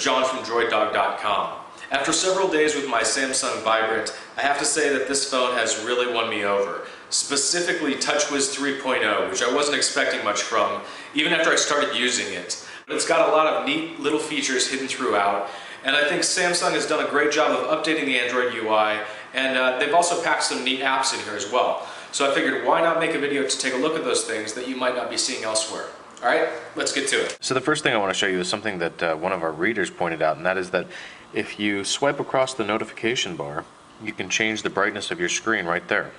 John from DroidDog.com. After several days with my Samsung Vibrant, I have to say that this phone has really won me over. Specifically TouchWiz 3.0, which I wasn't expecting much from, even after I started using it. It's got a lot of neat little features hidden throughout, and I think Samsung has done a great job of updating the Android UI, and they've also packed some neat apps in here as well. So I figured, why not make a video to take a look at those things that you might not be seeing elsewhere. Alright, let's get to it. So the first thing I want to show you is something that one of our readers pointed out, and that is that if you swipe across the notification bar, you can change the brightness of your screen right there,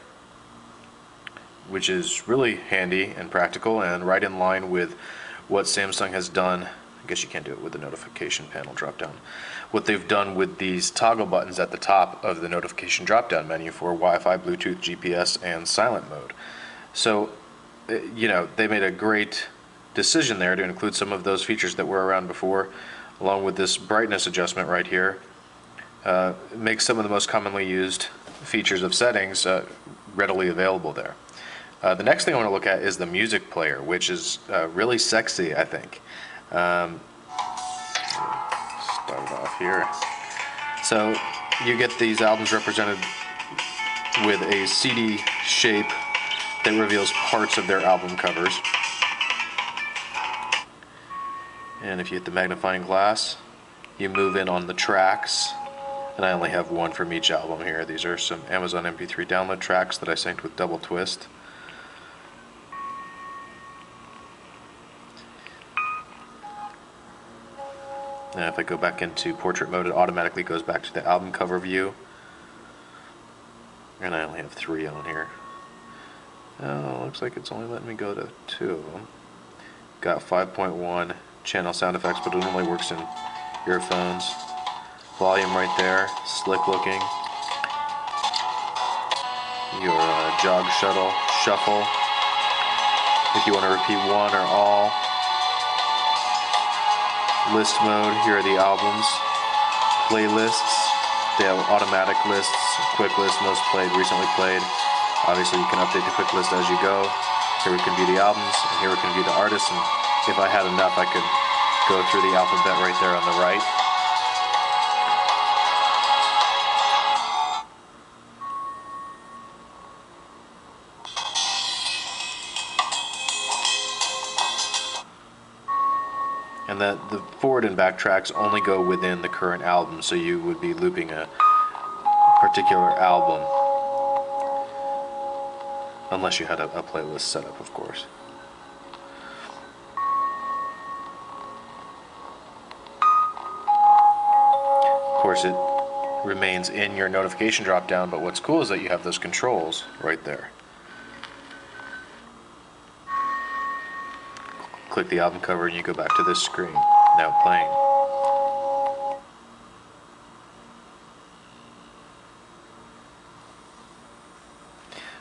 which is really handy and practical and right in line with what Samsung has done. I guess you can't do it with the notification panel drop down. What they've done with these toggle buttons at the top of the notification drop down menu for Wi-Fi, Bluetooth, GPS, and silent mode. So, you know, they made a great decision there to include some of those features that were around before, along with this brightness adjustment right here. It makes some of the most commonly used features of settings readily available there. The next thing I want to look at is the music player, which is really sexy, I think. Start it off here. So you get these albums represented with a CD shape that reveals parts of their album covers. And if you hit the magnifying glass, you move in on the tracks. And I only have one from each album here. These are some Amazon MP3 download tracks that I synced with Double Twist. And if I go back into portrait mode, it automatically goes back to the album cover view. And I only have 3 on here. Oh, looks like it's only letting me go to 2 of them. Got 5.1 channel sound effects, but it only works in earphones. Volume right there, slick looking. Your jog shuttle, shuffle. If you want to repeat one or all. List mode, here are the albums. Playlists, they have automatic lists, quick list, most played, recently played. Obviously you can update the quick list as you go. Here we can view the albums, and here we can view the artists, and if I had enough I could go through the alphabet right there on the right. And that the forward and back tracks only go within the current album, so you would be looping a particular album unless you had a playlist set up, of course. Of course, it remains in your notification drop down, but what's cool is that you have those controls right there. Click the album cover and you go back to this screen, now playing.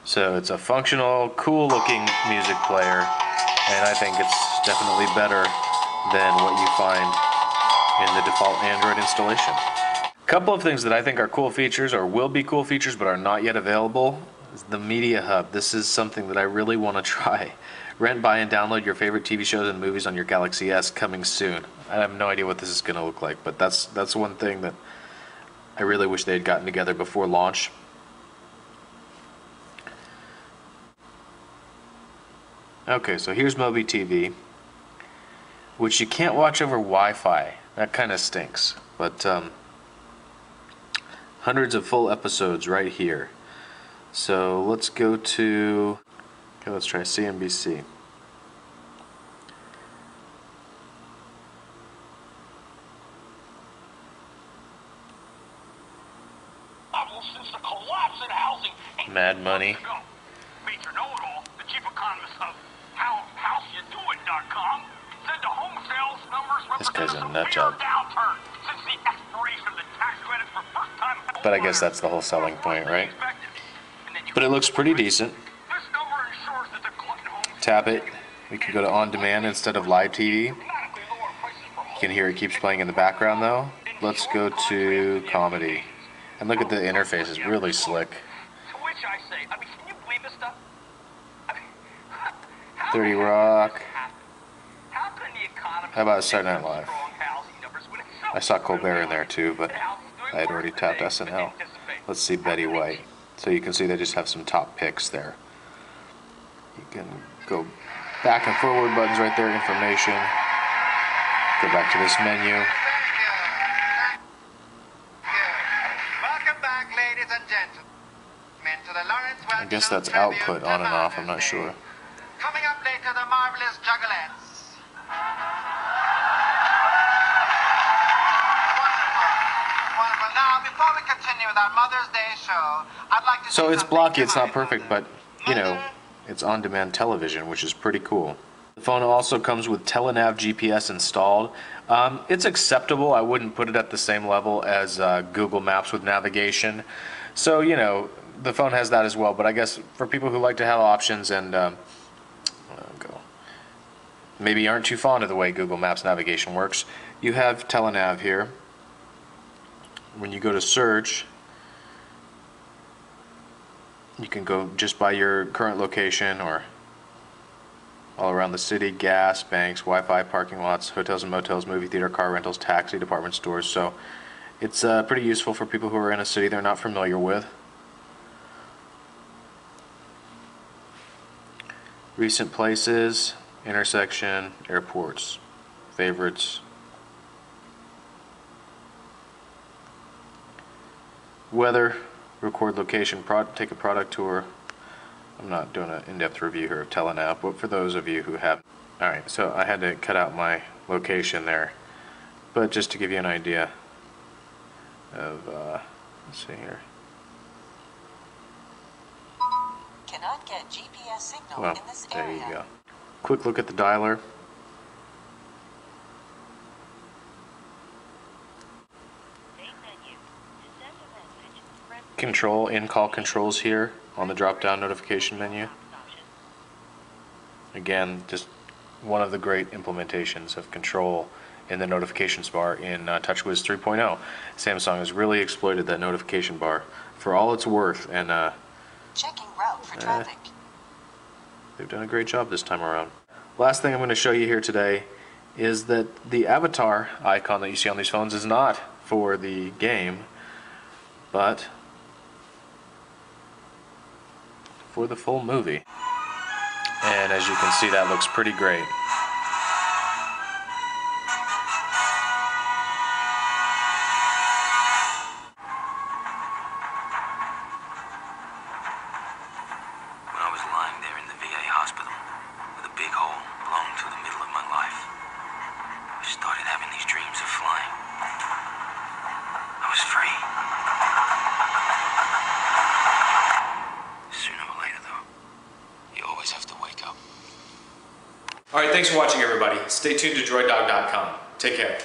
So it's a functional, cool looking music player, and I think it's definitely better than what you find in the default Android installation. A couple of things that I think are cool features, or will be cool features but are not yet available, is the Media Hub. This is something that I really want to try. Rent, buy, and download your favorite TV shows and movies on your Galaxy S, coming soon. I have no idea what this is going to look like, but that's one thing that I really wish they had gotten together before launch. Okay, so here's Mobi TV, which you can't watch over Wi-Fi. That kind of stinks, but hundreds of full episodes right here. So let's go to... Okay, let's try CNBC. Since the collapse in housing, Mad Money. Major Know-It-All, the chief economist of HowYouDoIt.com, said the home sales numbers This guy's a represent nut severe job. downturn since the expiration of the tax credits for first-time home But I guess buyers. that's the whole selling point, right? And then you But it looks pretty decent. This number ensures that the glutton home Tap it. We can go to on demand instead of live TV. dramatically lower prices for You can hear it keeps playing in the background though. Let's go to comedy. And look at the interface, it's really slick. To which I say, I mean, can you believe this stuff? I mean, how 30 the heck Rock. does this happen? How can the economy How about Saturday Night Live? strong housing numbers when it's so I saw Colbert in there too, but I had already tapped SNL. Let's see Betty White. So you can see they just have some top picks there. You can go back and forward buttons right there, information. Go back to this menu. Welcome back, ladies and gentlemen, to the Lawrence Welch I guess that's Tribute output to on and off, I'm Mother's not Day. sure. Coming up later, the marvelous Juggalettes. Wonderful. Now, before we continue with our Mother's Day show, I'd like to So say it's something blocky, to it's my not perfect, mother. but you know, it's on-demand television, which is pretty cool. The phone also comes with Telenav GPS installed. It's acceptable. I wouldn't put it at the same level as Google Maps with navigation. So, you know, the phone has that as well, but I guess for people who like to have options and maybe aren't too fond of the way Google Maps navigation works, you have Telenav here. When you go to search, you can go just by your current location or all around the city, gas, banks, Wi-Fi, parking lots, hotels and motels, movie theater, car rentals, taxi, department stores. So it's pretty useful for people who are in a city they're not familiar with. Recent places, intersection, airports, favorites. Weather, record location, take a product tour. I'm not doing an in-depth review here of Telenav, but for those of you who have. Alright, so I had to cut out my location there, but just to give you an idea of, let's see here. Cannot get GPS signal Well, in this there area. you go. Quick look at the dialer. Control, in-call controls here on the drop-down notification menu. Again, just one of the great implementations of control in the notifications bar in TouchWiz 3.0. Samsung has really exploited that notification bar for all it's worth, and Checking route for traffic. they've done a great job this time around. Last thing I'm going to show you here today is that the avatar icon that you see on these phones is not for the game, but for the full movie. And as you can see, that looks pretty great. When I was lying there in the VA hospital with a big hole blown through the middle of my life, I started having these dreams of flying. I was free. Sooner or later, though, you always have to wake up. Alright, thanks for watching everybody. Stay tuned to droiddog.com. Take care.